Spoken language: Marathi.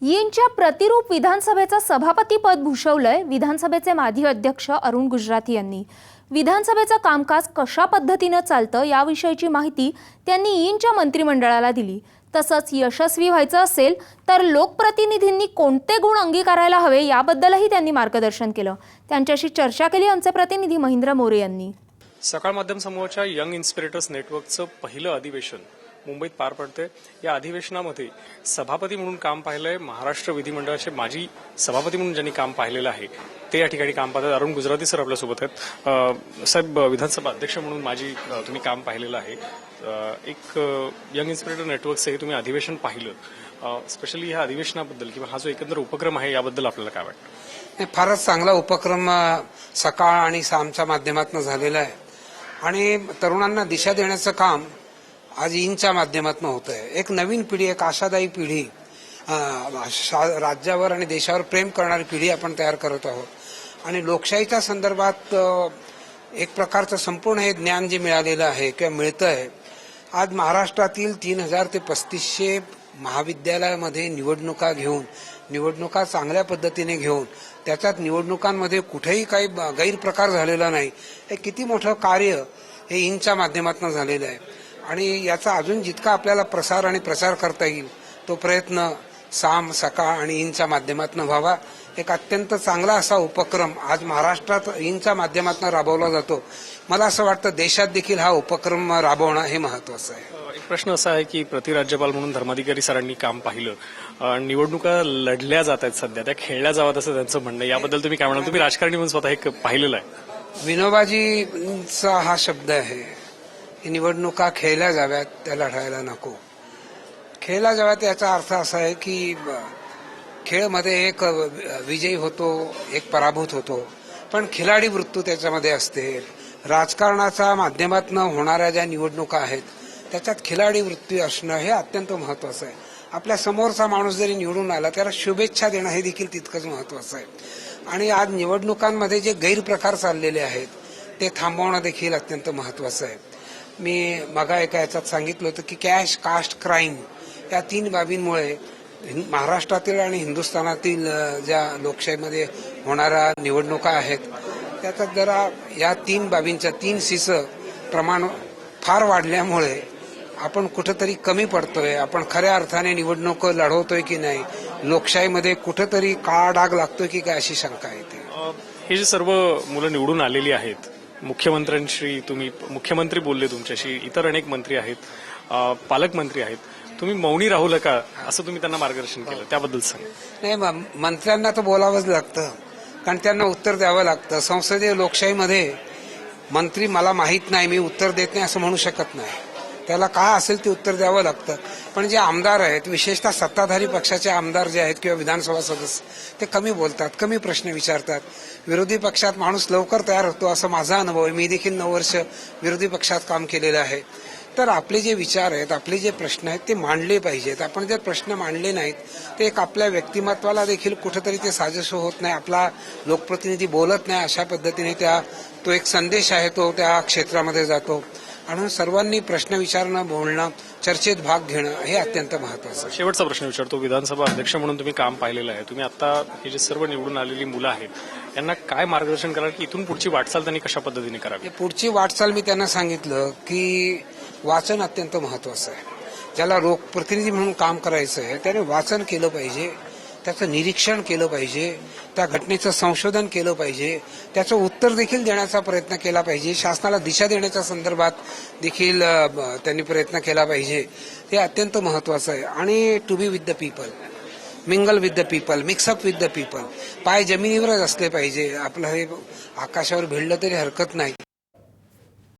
यींच्या प्रतिरूप विधानसभेचं सभापतीपद भूषवलंय विधानसभेचे माजी अध्यक्ष अरुण गुजराती यांनी। विधानसभेचं कामकाज कशा पद्धतीने चालतं याविषयीची माहिती त्यांनी यींच्या मंत्रिमंडळाला दिली। तसंच यशस्वी व्हायचं असेल तर लोकप्रतिनिधींनी कोणते गुण अंगीकारायला हवे याबद्दलही त्यांनी मार्गदर्शन केलं। त्यांच्याशी चर्चा केली आमचे प्रतिनिधी महेंद्र मोरे यांनी। सकाळ माध्यम समूहाच्या यंग इन्स्पिरेटर्स नेटवर्कचं पहिलं अधिवेशन मुंबईत पार पडते। या अधिवेशनामध्ये सभापती म्हणून काम पाहिलंय महाराष्ट्र विधिमंडळाचे माजी सभापती म्हणून ज्यांनी काम पाहिलेलं आहे ते या ठिकाणी काम पाहतात। अरुण गुजराती सर आपल्यासोबत आहेत। साहेब, विधानसभा अध्यक्ष म्हणून माजी तुम्ही काम पाहिलेलं आहे। एक यंग इन्स्पिरेटर नेटवर्कचं हे तुम्ही अधिवेशन पाहिलं, स्पेशली ह्या अधिवेशनाबद्दल किंवा हा जो एकंदर उपक्रम आहे याबद्दल आपल्याला काय वाटतं? फारच चांगला उपक्रम सकाळ आणि सामच्या माध्यमातून झालेला आहे आणि तरुणांना दिशा देण्याचं काम आज यींच्या माध्यमातून होत आहे। एक नवीन पिढी, एक आशादायी पिढी, राज्यावर आणि देशावर प्रेम करणारी पिढी आपण तयार करत आहोत आणि लोकशाहीच्या संदर्भात एक प्रकारचं संपूर्ण हे ज्ञान जे मिळालेलं आहे किंवा मिळतं आहे। आज महाराष्ट्रातील 3000 ते 3500 महाविद्यालयामध्ये निवडणुका चांगल्या पद्धतीने घेऊन त्याच्यात निवडणुकांमध्ये कुठेही काही गैरप्रकार झालेला नाही। हे किती मोठं कार्य हे यींच्या माध्यमातून झालेलं आहे आणि याचा अजून जितका आपल्याला प्रसार आणि प्रचार करता येईल तो प्रयत्न साम, सकाळ आणि यींच्या माध्यमातून व्हावा। एक अत्यंत चांगला असा उपक्रम आज महाराष्ट्रात यींच्या माध्यमातून राबवला जातो। मला असं वाटतं देशात देखील हा उपक्रम राबवणं हे महत्वाचं आहे। एक प्रश्न असा आहे की प्रतिराज्यपाल म्हणून धर्माधिकारी सरांनी काम पाहिलं, निवडणुका लढल्या जात आहेत सध्या, त्या खेळल्या जाव्यात असं त्यांचं म्हणणं आहे। याबद्दल तुम्ही काय म्हणाल? तुम्ही राजकारणी म्हणून स्वतः एक पाहिलेलं आहे। विनोबाजींचा हा शब्द आहे, निवडणुका खेळल्या जाव्यात, त्या लढायला नको। खेळल्या जाव्यात याचा अर्थ असा आहे की खेळमध्ये एक विजयी होतो, एक पराभूत होतो, पण खिलाडी वृत्ती त्याच्यामध्ये असते। राजकारणाच्या माध्यमातून होणाऱ्या ज्या निवडणुका आहेत त्याच्यात खिलाडी वृत्ती असणं हे अत्यंत महत्वाचं आहे। आपल्या समोरचा माणूस जरी निवडून आला त्याला शुभेच्छा देणं हे देखील तितकंच महत्वाचं आहे आणि आज निवडणुकांमध्ये जे गैरप्रकार चाललेले आहेत ते थांबवणं देखील अत्यंत महत्वाचं आहे। मी मगा एका याच्यात सांगितलं होतं की कॅश, कास्ट, क्राईम या 3 बाबींमुळे महाराष्ट्रातील आणि हिंदुस्थानातील ज्या लोकशाहीमध्ये होणाऱ्या निवडणुका आहेत त्याच्यात जरा या 3 बाबींच्या 3 Cचं प्रमाण फार वाढल्यामुळे आपण कुठंतरी कमी पडतोय। आपण खऱ्या अर्थाने निवडणूक लढवतोय की नाही, लोकशाहीमध्ये कुठंतरी काळा डाग लागतोय की काय अशी शंका येते। हे जे सर्व मुलं निवडून आलेली आहेत, मुख्यमंत्र्यांशी तुम्ही मुख्यमंत्री बोलले, तुमच्याशी इतर अनेक मंत्री आहेत, पालकमंत्री आहेत, तुम्ही मौनी राहू नका असं तुम्ही त्यांना मार्गदर्शन केलं, त्याबद्दल सांगा। नाही, मंत्र्यांना तर बोलावंच लागतं कारण त्यांना उत्तर द्यावं लागतं। संसदीय लोकशाहीमध्ये मंत्री मला माहित नाही, मी उत्तर देत नाही असं म्हणू शकत नाही। त्याला काय असेल ते उत्तर द्यावं लागतं। पण जे आमदार आहेत, विशेषतः सत्ताधारी पक्षाचे आमदार जे आहेत किंवा विधानसभा सदस्य, ते कमी बोलतात, कमी प्रश्न विचारतात। विरोधी पक्षात माणूस लवकर तयार होतो असा माझा अनुभव आहे। मी देखील 9 वर्ष विरोधी पक्षात काम केलेलं आहे। तर आपले जे विचार आहेत, आपले जे प्रश्न आहेत ते मांडले पाहिजेत। आपण जर प्रश्न मांडले नाहीत ते एक आपल्या व्यक्तिमत्वाला देखील कुठेतरी ते साजेसं होत नाही, आपला लोकप्रतिनिधी बोलत नाही अशा पद्धतीने तो एक संदेश आहे तो त्या क्षेत्रामध्ये जातो। म्हणून सर्वांनी प्रश्न विचारणं, बोलणं, चर्चेत भाग घेणं हे अत्यंत महत्वाचं आहे। शेवटचा प्रश्न विचारतो, विधानसभा अध्यक्ष म्हणून तुम्ही काम पाहिलेलं आहे, तुम्ही आता हे जे सर्व निवडून आलेली मुलं आहेत यांना काय मार्गदर्शन कराल की इथून पुढची वाटचाल त्यांनी कशा पद्धतीने करावी? पुढची वाटचाल मी त्यांना सांगितलं की वाचन अत्यंत महत्वाचं आहे। ज्याला लोकप्रतिनिधी म्हणून काम करायचं आहे त्याने वाचन केलं पाहिजे, त्याचं निरीक्षण केलं पाहिजे, त्या घटनेचं संशोधन केलं पाहिजे, त्याचं उत्तर देखील देण्याचा प्रयत्न केला पाहिजे, शासनाला दिशा देण्याच्या संदर्भात देखील त्यांनी प्रयत्न केला पाहिजे। हे अत्यंत महत्वाचं आहे आणि to be with the people, mingle with the people, mix up with the people, पाय जमिनीवरच असले पाहिजे। आपलं हे आकाशावर भिडलं तरी हरकत नाही।